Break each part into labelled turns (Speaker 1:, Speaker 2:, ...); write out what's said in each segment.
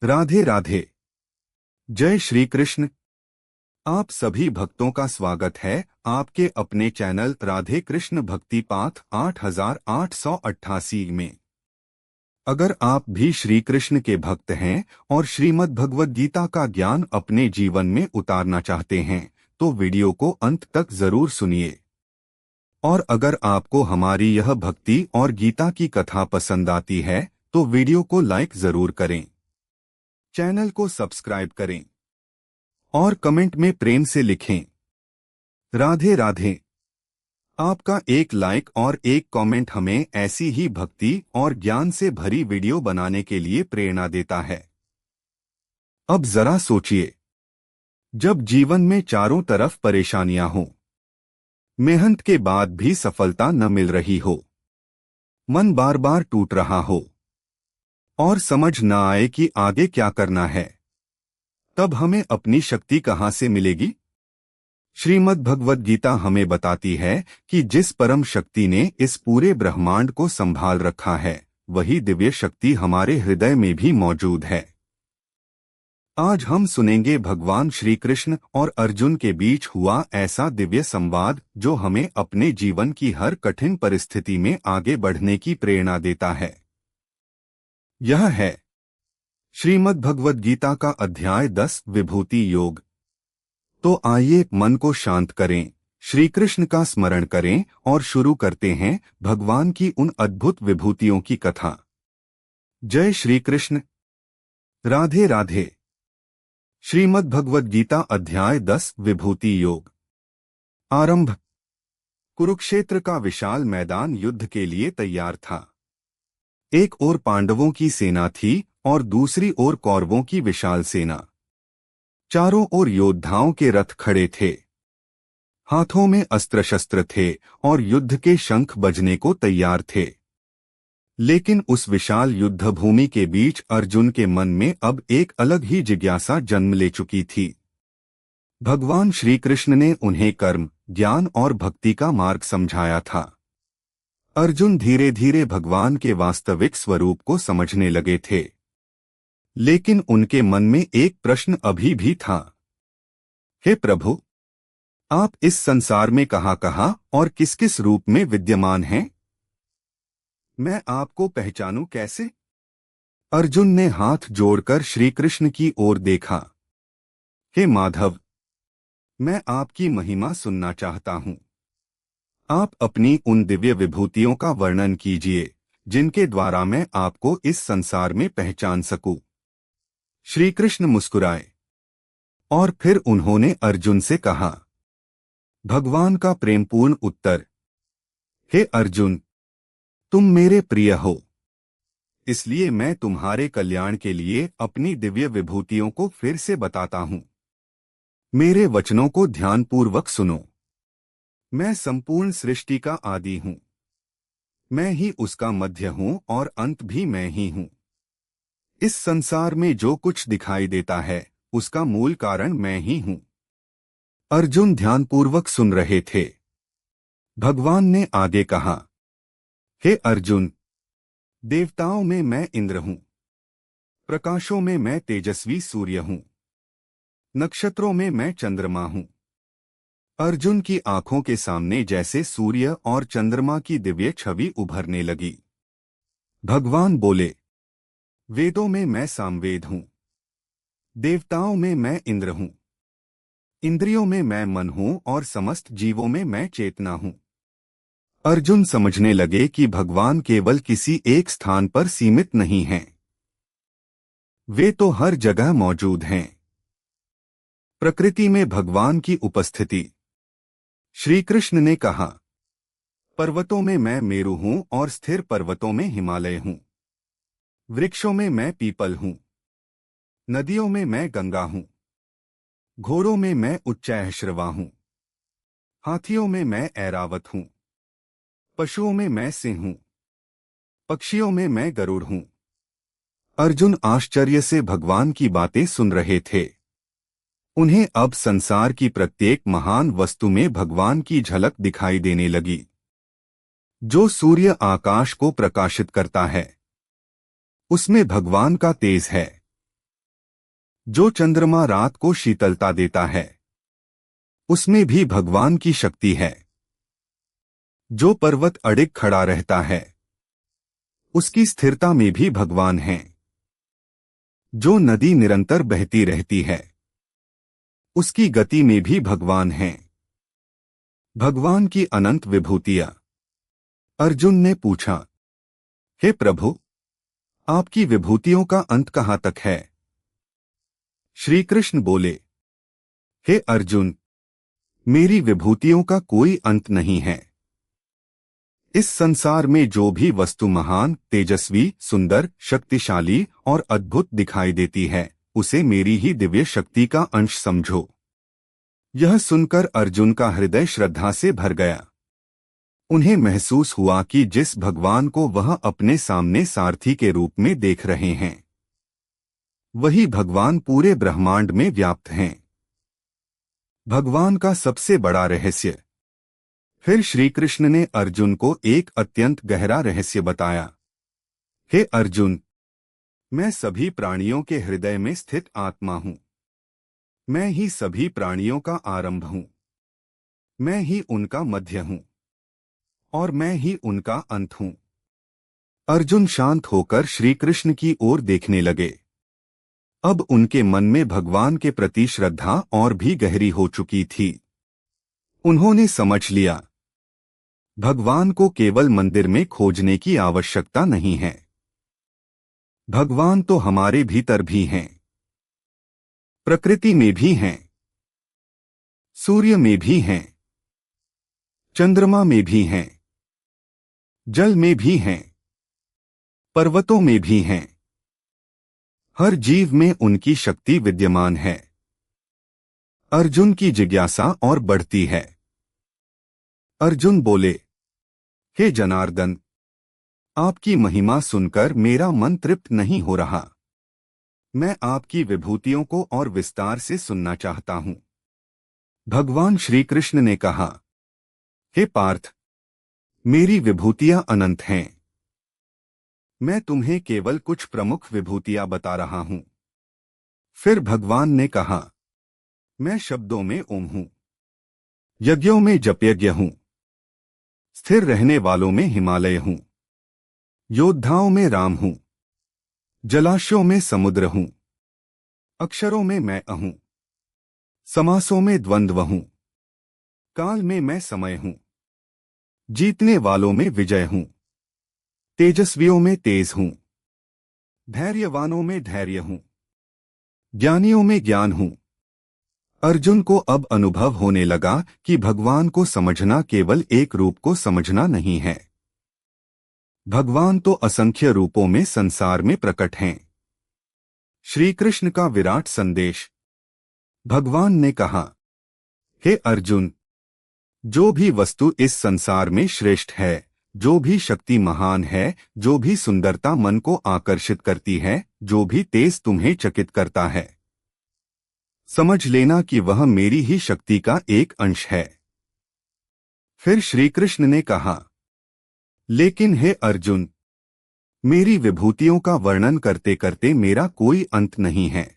Speaker 1: राधे राधे। जय श्री कृष्ण। आप सभी भक्तों का स्वागत है आपके अपने चैनल राधे कृष्ण भक्ति पाथ 8888 में। अगर आप भी श्री कृष्ण के भक्त हैं और श्रीमद् भगवद गीता का ज्ञान अपने जीवन में उतारना चाहते हैं तो वीडियो को अंत तक जरूर सुनिए। और अगर आपको हमारी यह भक्ति और गीता की कथा पसंद आती है तो वीडियो को लाइक जरूर करें, चैनल को सब्सक्राइब करें और कमेंट में प्रेम से लिखें राधे राधे। आपका एक लाइक और एक कमेंट हमें ऐसी ही भक्ति और ज्ञान से भरी वीडियो बनाने के लिए प्रेरणा देता है। अब जरा सोचिए, जब जीवन में चारों तरफ परेशानियां हों, मेहनत के बाद भी सफलता न मिल रही हो, मन बार बार टूट रहा हो और समझ न आए कि आगे क्या करना है, तब हमें अपनी शक्ति कहां से मिलेगी? श्रीमद् भगवद गीता हमें बताती है कि जिस परम शक्ति ने इस पूरे ब्रह्मांड को संभाल रखा है, वही दिव्य शक्ति हमारे हृदय में भी मौजूद है। आज हम सुनेंगे भगवान श्री कृष्ण और अर्जुन के बीच हुआ ऐसा दिव्य संवाद जो हमें अपने जीवन की हर कठिन परिस्थिति में आगे बढ़ने की प्रेरणा देता है। यह है श्रीमद् भगवद गीता का अध्याय 10 विभूति योग। तो आइए मन को शांत करें, श्री कृष्ण का स्मरण करें और शुरू करते हैं भगवान की उन अद्भुत विभूतियों की कथा। जय श्री कृष्ण। राधे राधे। श्रीमद् भगवद गीता अध्याय 10 विभूति योग। आरंभ। कुरुक्षेत्र का विशाल मैदान युद्ध के लिए तैयार था। एक ओर पांडवों की सेना थी और दूसरी ओर कौरवों की विशाल सेना। चारों ओर योद्धाओं के रथ खड़े थे, हाथों में अस्त्र शस्त्र थे और युद्ध के शंख बजने को तैयार थे। लेकिन उस विशाल युद्ध भूमि के बीच अर्जुन के मन में अब एक अलग ही जिज्ञासा जन्म ले चुकी थी। भगवान श्री कृष्ण ने उन्हें कर्म, ज्ञान और भक्ति का मार्ग समझाया था। अर्जुन धीरे धीरे भगवान के वास्तविक स्वरूप को समझने लगे थे, लेकिन उनके मन में एक प्रश्न अभी भी था। हे प्रभु, आप इस संसार में कहाँ और किस किस रूप में विद्यमान हैं? मैं आपको पहचानूं कैसे? अर्जुन ने हाथ जोड़कर श्री कृष्ण की ओर देखा। हे माधव, मैं आपकी महिमा सुनना चाहता हूं। आप अपनी उन दिव्य विभूतियों का वर्णन कीजिए जिनके द्वारा मैं आपको इस संसार में पहचान सकूं। श्री कृष्ण मुस्कुराए और फिर उन्होंने अर्जुन से कहा। भगवान का प्रेमपूर्ण उत्तर। हे अर्जुन, तुम मेरे प्रिय हो, इसलिए मैं तुम्हारे कल्याण के लिए अपनी दिव्य विभूतियों को फिर से बताता हूं। मेरे वचनों को ध्यानपूर्वक सुनो। मैं संपूर्ण सृष्टि का आदि हूं, मैं ही उसका मध्य हूं और अंत भी मैं ही हूं। इस संसार में जो कुछ दिखाई देता है उसका मूल कारण मैं ही हूं। अर्जुन ध्यानपूर्वक सुन रहे थे। भगवान ने आगे कहा। हे अर्जुन, देवताओं में मैं इंद्र हूं, प्रकाशों में मैं तेजस्वी सूर्य हूं, नक्षत्रों में मैं चंद्रमा हूं। अर्जुन की आंखों के सामने जैसे सूर्य और चंद्रमा की दिव्य छवि उभरने लगी। भगवान बोले, वेदों में मैं सामवेद हूं, देवताओं में मैं इंद्र हूं, इंद्रियों में मैं मन हूं और समस्त जीवों में मैं चेतना हूं। अर्जुन समझने लगे कि भगवान केवल किसी एक स्थान पर सीमित नहीं हैं, वे तो हर जगह मौजूद हैं। प्रकृति में भगवान की उपस्थिति। श्री कृष्ण ने कहा, पर्वतों में मैं मेरु हूं और स्थिर पर्वतों में हिमालय हूं। वृक्षों में मैं पीपल हूं, नदियों में मैं गंगा हूं, घोड़ों में मैं उच्चैःश्रवा हूं, हाथियों में मैं ऐरावत हूं, पशुओं में मैं सिंह हूं, पक्षियों में मैं गरुड़ हूं। अर्जुन आश्चर्य से भगवान की बातें सुन रहे थे। उन्हें अब संसार की प्रत्येक महान वस्तु में भगवान की झलक दिखाई देने लगी। जो सूर्य आकाश को प्रकाशित करता है, उसमें भगवान का तेज है। जो चंद्रमा रात को शीतलता देता है, उसमें भी भगवान की शक्ति है। जो पर्वत अडिग खड़ा रहता है, उसकी स्थिरता में भी भगवान है। जो नदी निरंतर बहती रहती है, उसकी गति में भी भगवान है। भगवान की अनंत विभूतियां। अर्जुन ने पूछा, हे प्रभु, आपकी विभूतियों का अंत कहाँ तक है? श्री कृष्ण बोले, हे अर्जुन, मेरी विभूतियों का कोई अंत नहीं है। इस संसार में जो भी वस्तु महान, तेजस्वी, सुंदर, शक्तिशाली और अद्भुत दिखाई देती है, उसे मेरी ही दिव्य शक्ति का अंश समझो। यह सुनकर अर्जुन का हृदय श्रद्धा से भर गया। उन्हें महसूस हुआ कि जिस भगवान को वह अपने सामने सारथी के रूप में देख रहे हैं, वही भगवान पूरे ब्रह्मांड में व्याप्त हैं। भगवान का सबसे बड़ा रहस्य। फिर श्री कृष्ण ने अर्जुन को एक अत्यंत गहरा रहस्य बताया। हे अर्जुन, मैं सभी प्राणियों के हृदय में स्थित आत्मा हूँ। मैं ही सभी प्राणियों का आरंभ हूँ। मैं ही उनका मध्य हूँ और मैं ही उनका अंत हूँ। अर्जुन शांत होकर श्री कृष्ण की ओर देखने लगे। अब उनके मन में भगवान के प्रति श्रद्धा और भी गहरी हो चुकी थी। उन्होंने समझ लिया, भगवान को केवल मंदिर में खोजने की आवश्यकता नहीं है। भगवान तो हमारे भीतर भी हैं, प्रकृति में भी हैं, सूर्य में भी हैं, चंद्रमा में भी हैं, जल में भी हैं, पर्वतों में भी हैं। हर जीव में उनकी शक्ति विद्यमान है। अर्जुन की जिज्ञासा और बढ़ती है। अर्जुन बोले, हे जनार्दन, आपकी महिमा सुनकर मेरा मन तृप्त नहीं हो रहा। मैं आपकी विभूतियों को और विस्तार से सुनना चाहता हूं। भगवान श्री कृष्ण ने कहा, हे पार्थ, मेरी विभूतियां अनंत हैं। मैं तुम्हें केवल कुछ प्रमुख विभूतियां बता रहा हूं। फिर भगवान ने कहा, मैं शब्दों में ओम हूं, यज्ञों में जपयज्ञ हूं, स्थिर रहने वालों में हिमालय हूं, योद्धाओं में राम हूं, जलाशयों में समुद्र हूं, अक्षरों में मैं हूं, समासों में द्वंद्व हूं, काल में मैं समय हूं, जीतने वालों में विजय हूं, तेजस्वियों में तेज हूं, धैर्यवानों में धैर्य हूं, ज्ञानियों में ज्ञान हूं। अर्जुन को अब अनुभव होने लगा कि भगवान को समझना केवल एक रूप को समझना नहीं है। भगवान तो असंख्य रूपों में संसार में प्रकट हैं। श्री कृष्ण का विराट संदेश। भगवान ने कहा, हे अर्जुन, जो भी वस्तु इस संसार में श्रेष्ठ है, जो भी शक्ति महान है, जो भी सुंदरता मन को आकर्षित करती है, जो भी तेज तुम्हें चकित करता है, समझ लेना कि वह मेरी ही शक्ति का एक अंश है। फिर श्री कृष्ण ने कहा, लेकिन हे अर्जुन, मेरी विभूतियों का वर्णन करते करते मेरा कोई अंत नहीं है।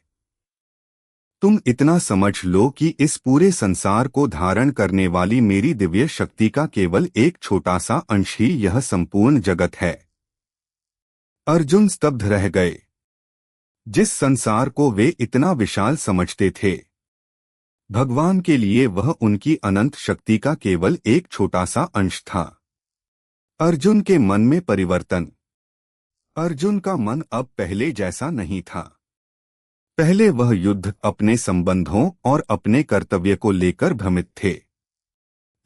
Speaker 1: तुम इतना समझ लो कि इस पूरे संसार को धारण करने वाली मेरी दिव्य शक्ति का केवल एक छोटा सा अंश ही यह संपूर्ण जगत है। अर्जुन स्तब्ध रह गए। जिस संसार को वे इतना विशाल समझते थे, भगवान के लिए वह उनकी अनंत शक्ति का केवल एक छोटा सा अंश था। अर्जुन के मन में परिवर्तन। अर्जुन का मन अब पहले जैसा नहीं था। पहले वह युद्ध, अपने संबंधों और अपने कर्तव्य को लेकर भ्रमित थे।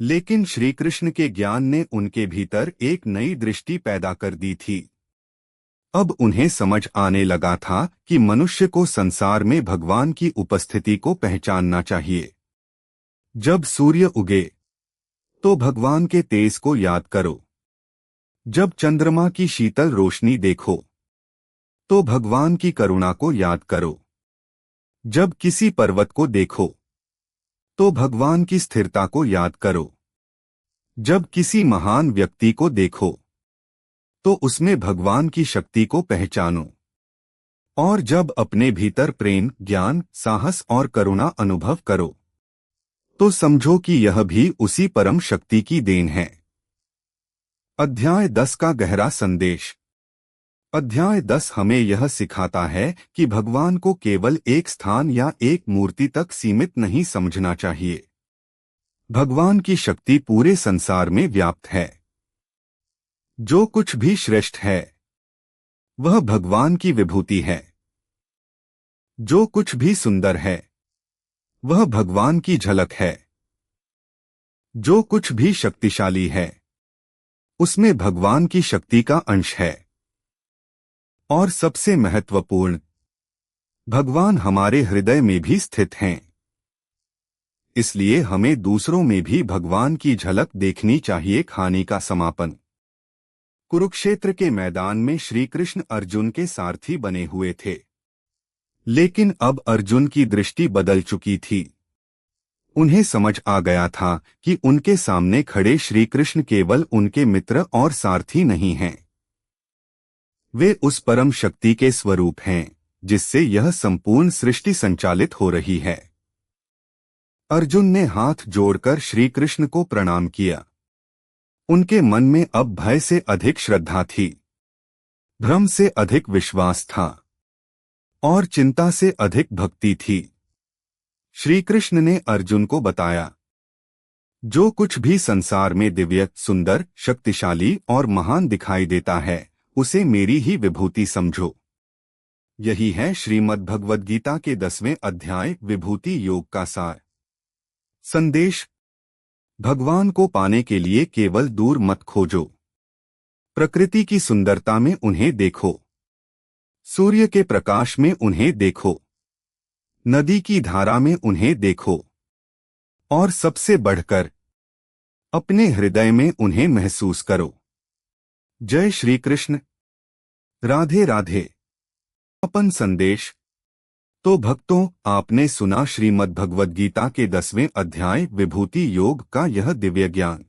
Speaker 1: लेकिन श्री कृष्ण के ज्ञान ने उनके भीतर एक नई दृष्टि पैदा कर दी थी। अब उन्हें समझ आने लगा था कि मनुष्य को संसार में भगवान की उपस्थिति को पहचानना चाहिए। जब सूर्य उगे तो भगवान के तेज को याद करो। जब चंद्रमा की शीतल रोशनी देखो तो भगवान की करुणा को याद करो। जब किसी पर्वत को देखो तो भगवान की स्थिरता को याद करो। जब किसी महान व्यक्ति को देखो तो उसमें भगवान की शक्ति को पहचानो। और जब अपने भीतर प्रेम, ज्ञान, साहस और करुणा अनुभव करो तो समझो कि यह भी उसी परम शक्ति की देन है। अध्याय 10 का गहरा संदेश। अध्याय 10 हमें यह सिखाता है कि भगवान को केवल एक स्थान या एक मूर्ति तक सीमित नहीं समझना चाहिए। भगवान की शक्ति पूरे संसार में व्याप्त है। जो कुछ भी श्रेष्ठ है वह भगवान की विभूति है। जो कुछ भी सुंदर है वह भगवान की झलक है। जो कुछ भी शक्तिशाली है उसमें भगवान की शक्ति का अंश है। और सबसे महत्वपूर्ण, भगवान हमारे हृदय में भी स्थित हैं। इसलिए हमें दूसरों में भी भगवान की झलक देखनी चाहिए। कहानी का समापन। कुरुक्षेत्र के मैदान में श्री कृष्ण अर्जुन के सारथी बने हुए थे, लेकिन अब अर्जुन की दृष्टि बदल चुकी थी। उन्हें समझ आ गया था कि उनके सामने खड़े श्री कृष्ण केवल उनके मित्र और सारथी नहीं हैं। वे उस परम शक्ति के स्वरूप हैं जिससे यह संपूर्ण सृष्टि संचालित हो रही है। अर्जुन ने हाथ जोड़कर श्री कृष्ण को प्रणाम किया। उनके मन में अब भय से अधिक श्रद्धा थी, भ्रम से अधिक विश्वास था और चिंता से अधिक भक्ति थी। श्री कृष्ण ने अर्जुन को बताया, जो कुछ भी संसार में दिव्य, सुंदर, शक्तिशाली और महान दिखाई देता है उसे मेरी ही विभूति समझो। यही है श्रीमद् भगवद गीता के 10वें अध्याय विभूति योग का सार। संदेश। भगवान को पाने के लिए केवल दूर मत खोजो। प्रकृति की सुंदरता में उन्हें देखो, सूर्य के प्रकाश में उन्हें देखो, नदी की धारा में उन्हें देखो और सबसे बढ़कर अपने हृदय में उन्हें महसूस करो। जय श्री कृष्ण। राधे राधे। अपन संदेश। तो भक्तों, आपने सुना श्रीमद् भगवद गीता के 10वें अध्याय विभूति योग का यह दिव्य ज्ञान।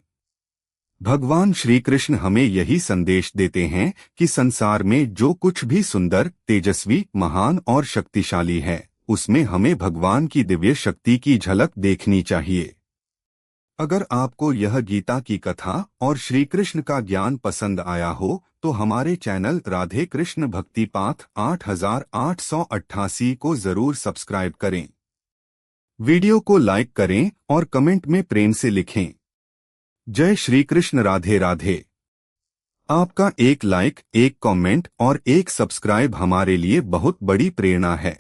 Speaker 1: भगवान श्री कृष्ण हमें यही संदेश देते हैं कि संसार में जो कुछ भी सुंदर, तेजस्वी, महान और शक्तिशाली है उसमें हमें भगवान की दिव्य शक्ति की झलक देखनी चाहिए। अगर आपको यह गीता की कथा और श्री कृष्ण का ज्ञान पसंद आया हो तो हमारे चैनल राधे कृष्ण भक्ति पाथ 8888 को जरूर सब्सक्राइब करें। वीडियो को लाइक करें और कमेंट में प्रेम से लिखें, जय श्री कृष्ण। राधे राधे। आपका एक लाइक, एक कमेंट और एक सब्सक्राइब हमारे लिए बहुत बड़ी प्रेरणा है।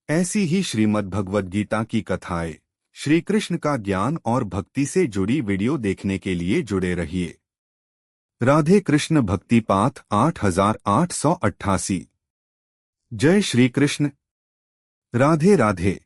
Speaker 1: ऐसी ही श्रीमद् भगवद गीता की कथाएं, श्री कृष्ण का ज्ञान और भक्ति से जुड़ी वीडियो देखने के लिए जुड़े रहिए। राधे कृष्ण भक्ति पाथ 8888। जय श्री कृष्ण। राधे राधे।